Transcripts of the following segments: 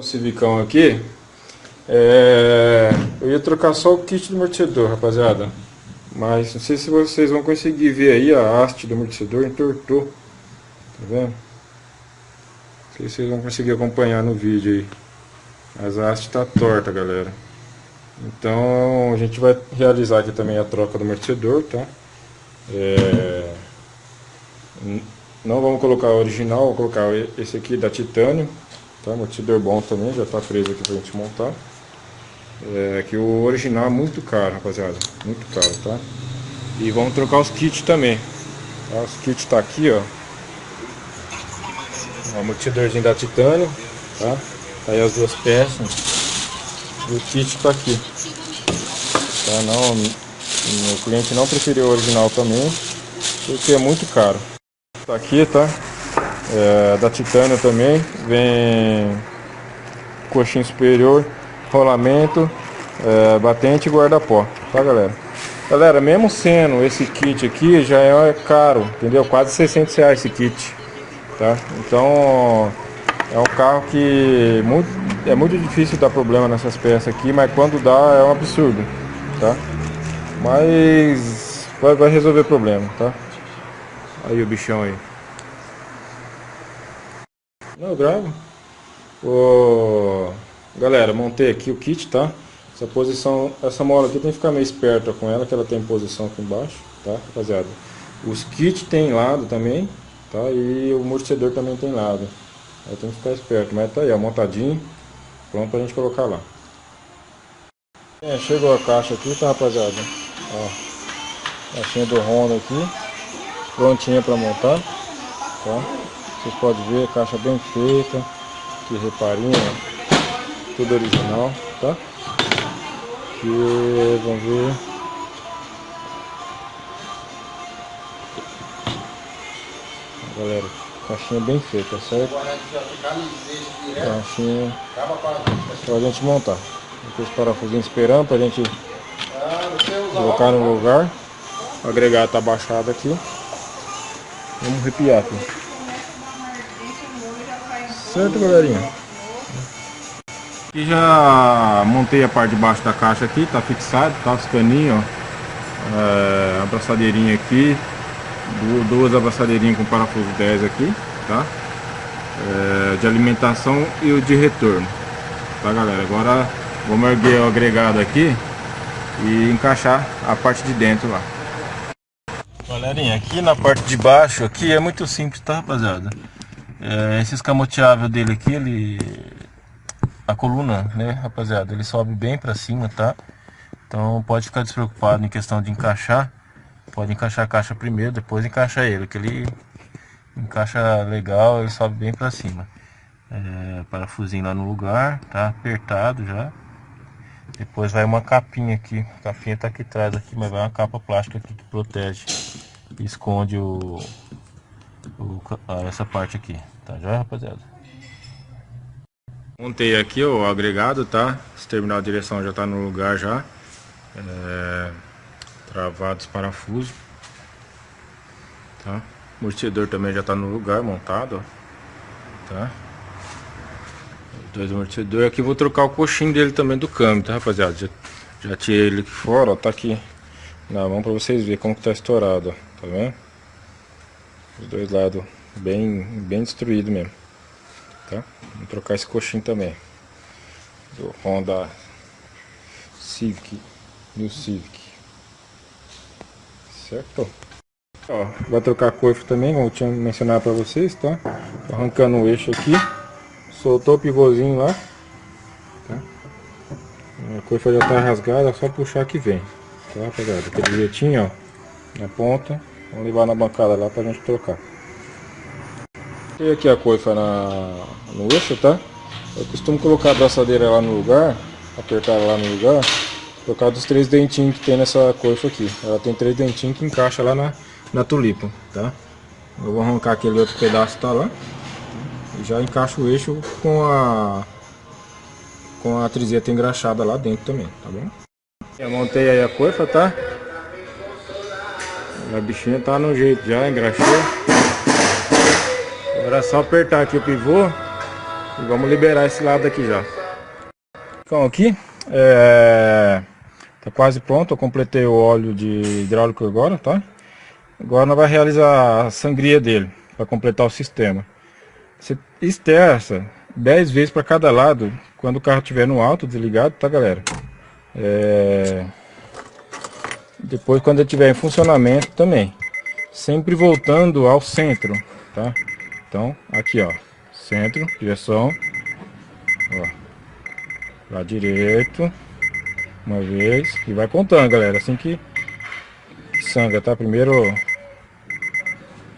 O Civicão aqui, eu ia trocar só o kit do amortecedor, rapaziada, mas não sei se vocês vão conseguir ver aí, a haste do amortecedor entortou, tá vendo? Não sei se vocês vão conseguir acompanhar no vídeo aí, mas a haste tá torta, galera. Então a gente vai realizar aqui também a troca do amortecedor, tá? Não vamos colocar o original, vou colocar esse aqui da Titânio, tá? Amortecedor bom também, já tá preso aqui pra gente montar. Que o original é muito caro, rapaziada, muito caro, tá? E vamos trocar os kits também, tá? Os kits tá aqui, ó. O amortecedorzinho da Titânio, tá? Tá aí as duas peças. E o kit tá aqui, tá? Não, o cliente não preferiu o original também, porque é muito caro. Tá aqui, tá? Da Titânio também, vem coxinha superior, rolamento, batente e guarda-pó, tá, galera? Galera, mesmo sendo esse kit aqui, já é caro, entendeu? Quase R$600 esse kit, tá? Então é um carro que é muito difícil dar problema nessas peças aqui, mas quando dá é um absurdo, tá? Mas vai resolver o problema, tá? Aí o bichão aí. Não, eu gravo. Galera, montei aqui o kit, tá? Essa posição, essa mola aqui tem que ficar meio esperta com ela, que ela tem posição aqui embaixo, tá, rapaziada? Os kits tem lado também, tá? E o amortecedor também tem lado. Aí tem que ficar esperto, mas tá aí, ó, montadinho, pronto pra gente colocar lá. Chegou a caixa aqui, tá, rapaziada? Ó, caixinha do Honda aqui, prontinha pra montar, tá? Vocês podem ver, caixa bem feita, que reparinho, ó, tudo original, tá? Aqui, vamos ver. Galera, caixinha bem feita, certo? Caixinha pra gente montar. Aqui os parafusinhos esperando pra gente colocar no lugar. O agregado tá baixado aqui. Vamos arrepiar aqui. Certo, galerinha? Aqui já montei a parte de baixo da caixa aqui, tá fixado, tá os caninhos, ó. Abraçadeirinha aqui, duas abraçadeirinhas com parafuso 10 aqui, tá? De alimentação e o de retorno, tá, galera? Agora vamos erguer o agregado aqui e encaixar a parte de dentro lá. Galerinha, aqui na parte de baixo aqui é muito simples, tá, rapaziada? Esse escamoteável dele aqui, a coluna, né, rapaziada, ele sobe bem pra cima, tá? Então pode ficar despreocupado em questão de encaixar. Pode encaixar a caixa primeiro, depois encaixa ele, que ele encaixa legal, ele sobe bem pra cima. Parafusinho lá no lugar, tá apertado já. Depois vai uma capinha aqui, a capinha tá aqui atrás aqui, mas vai uma capa plástica aqui que protege e esconde essa parte aqui, tá já, rapaziada? Montei aqui o agregado, tá? Esse terminal de direção já tá no lugar já. Travado os parafusos, tá? O amortecedor também já tá no lugar montado, ó, tá? Os dois amortecedores. Aqui vou trocar o coxinho dele também do câmbio, tá, rapaziada? Já tirei ele aqui fora, ó, tá aqui na mão pra vocês verem como que tá estourado, ó, tá vendo? Os dois lados bem destruído mesmo, tá? Vamos trocar esse coxinho também do Honda Civic, New Civic, certo? Ó, vai trocar a coifa também, como eu tinha mencionado pra vocês, tá? Tô arrancando o eixo aqui, soltou o pivôzinho lá, tá? A coifa já tá rasgada, é só puxar que vem, tá, rapaziada? Aquele jeitinho, ó, na ponta. Vamos levar na bancada lá pra gente trocar. Tem aqui a coifa no eixo, tá? Eu costumo colocar a abraçadeira lá no lugar, apertar lá no lugar, por causa dos 3 dentinhos que tem nessa coifa aqui. Ela tem 3 dentinhos que encaixa lá na tulipa, tá? Eu vou arrancar aquele outro pedaço que tá lá e já encaixo o eixo com a trizeta engraxada lá dentro também, tá bom? Eu montei aí a coifa, tá? A bichinha tá no jeito já, engraxou. Agora é só apertar aqui o pivô E vamos liberar esse lado aqui já. Então aqui tá quase pronto. Eu completei o óleo de hidráulico agora, tá? Agora nós vamos realizar a sangria dele para completar o sistema. Você esterça 10 vezes para cada lado quando o carro estiver no alto, desligado, tá, galera? Depois quando ele estiver em funcionamento também, sempre voltando ao centro, tá? Então aqui, ó, centro, direção, ó, lado direito, uma vez, e vai contando, galera, assim que sangra, tá? Primeiro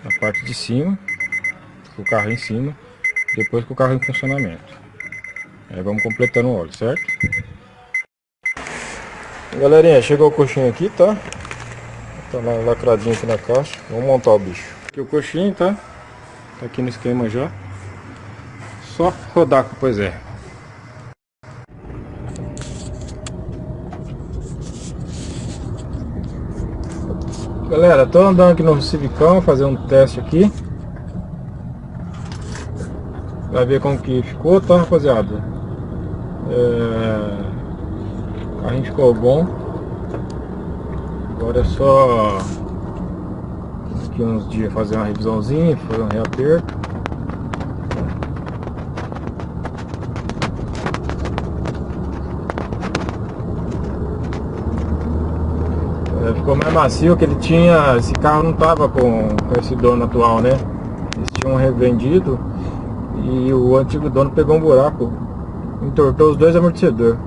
na parte de cima, com o carro em cima, depois com o carro em funcionamento. Aí vamos completando o óleo, certo? Galerinha, chegou o coxinho aqui, tá? Tá lacradinho aqui na caixa. Vamos montar o bicho. Aqui o coxinho, tá? Tá aqui no esquema já. Só rodar com o pois é. Galera, tô andando aqui no Civicão, fazer um teste aqui. Vai ver como que ficou, tá, rapaziada? O carrinho ficou bom. Agora é só daqui uns dias fazer uma revisãozinha, fazer um reaperto. Ficou mais macio, que ele tinha, esse carro não tava com esse dono atual, né? Eles tinham revendido e o antigo dono pegou um buraco, entortou os dois amortecedores.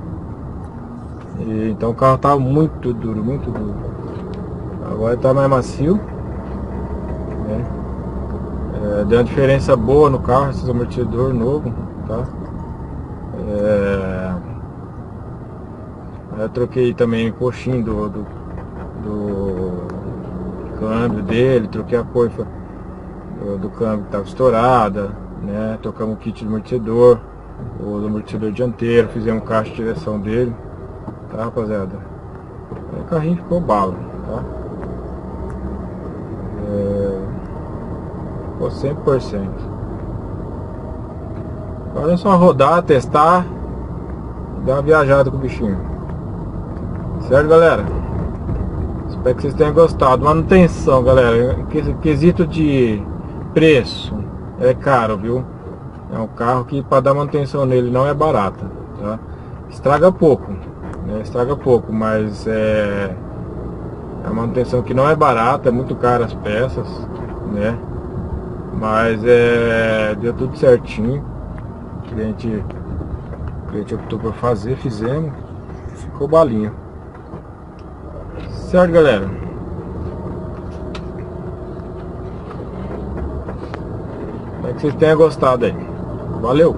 Então o carro tava muito duro, muito duro. Agora tá mais macio, né? Deu uma diferença boa no carro, esses amortecedores novos, tá? Eu troquei também o coxinho do câmbio dele, troquei a coifa do câmbio que estava estourada, né? Trocamos o kit do amortecedor, o amortecedor dianteiro, fizemos caixa de direção dele, tá, rapaziada? Aí o carrinho ficou bala, tá? Ficou 100%. Agora é só rodar, testar e dar uma viajada com o bichinho. Certo, galera? Espero que vocês tenham gostado. Manutenção, galera, quesito de preço é caro, viu? É um carro que para dar manutenção nele não é barata, tá? Estraga pouco, né? Estraga pouco, mas a manutenção que não é barata, é muito cara as peças, né? Mas deu tudo certinho. O cliente optou por fazer, fizemos, ficou balinha. Certo, galera? Espero que vocês tenham gostado aí. Valeu!